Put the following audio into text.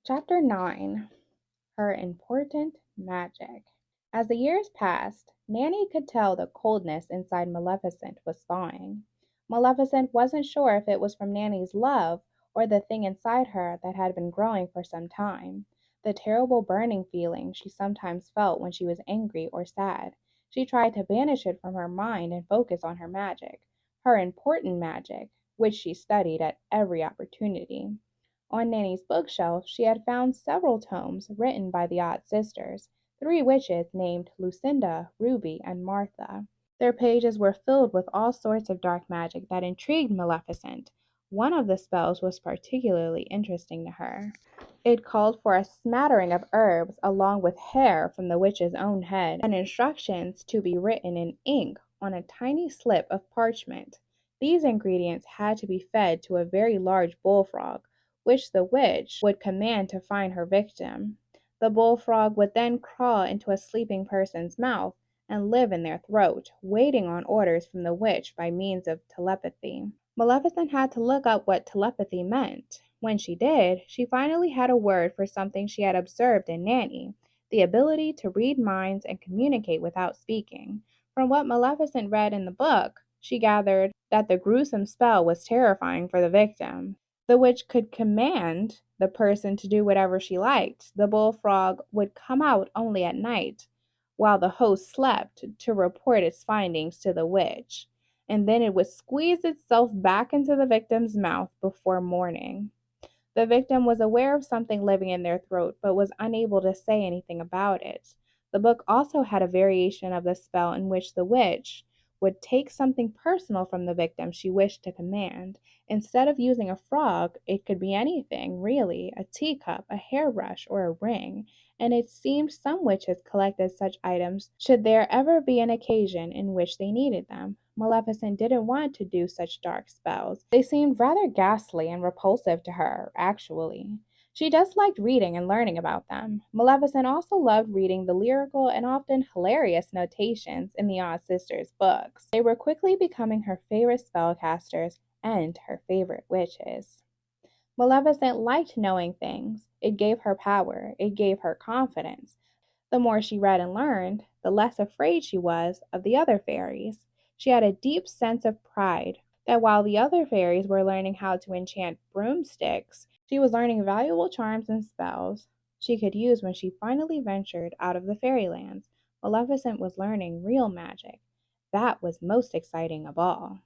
Chapter 9. Her Important Magic. As the years passed, Nanny could tell the coldness inside Maleficent was thawing. Maleficent wasn't sure if it was from Nanny's love or the thing inside her that had been growing for some time. The terrible burning feeling she sometimes felt when she was angry or sad. She tried to banish it from her mind and focus on her important magic, which she studied at every opportunity. On Nanny's bookshelf she had found several tomes written by the odd sisters, three witches named Lucinda, Ruby, and Martha. Their pages were filled with all sorts of dark magic that intrigued Maleficent. One of the spells was particularly interesting to her. It called for a smattering of herbs along with hair from the witch's own head, and instructions to be written in ink on a tiny slip of parchment. These ingredients had to be fed to a very large bullfrog, which the witch would command to find her victim. The bullfrog would then crawl into a sleeping person's mouth and live in their throat, waiting on orders from the witch by means of telepathy. Maleficent had to look up what telepathy meant. When she did, she finally had a word for something she had observed in Nanny, the ability to read minds and communicate without speaking. From what Maleficent read in the book, she gathered that the gruesome spell was terrifying for the victim. The witch could command the person to do whatever she liked. The bullfrog would come out only at night, while the host slept, to report its findings to the witch, and then it would squeeze itself back into the victim's mouth before morning. The victim was aware of something living in their throat, but was unable to say anything about it. The book also had a variation of the spell in which the witch would take something personal from the victim she wished to command. Instead of using a frog, it could be anything, really, a teacup, a hairbrush, or a ring, and it seemed some witches collected such items should there ever be an occasion in which they needed them. Maleficent didn't want to do such dark spells. They seemed rather ghastly and repulsive to her, actually. She just liked reading and learning about them. Maleficent also loved reading the lyrical and often hilarious notations in the Odd Sisters books. They were quickly becoming her favorite spellcasters and her favorite witches. Maleficent liked knowing things. It gave her power. It gave her confidence. The more she read and learned, the less afraid she was of the other fairies. She had a deep sense of pride that while the other fairies were learning how to enchant broomsticks, she was learning valuable charms and spells she could use when she finally ventured out of the fairylands. Maleficent was learning real magic. That was most exciting of all.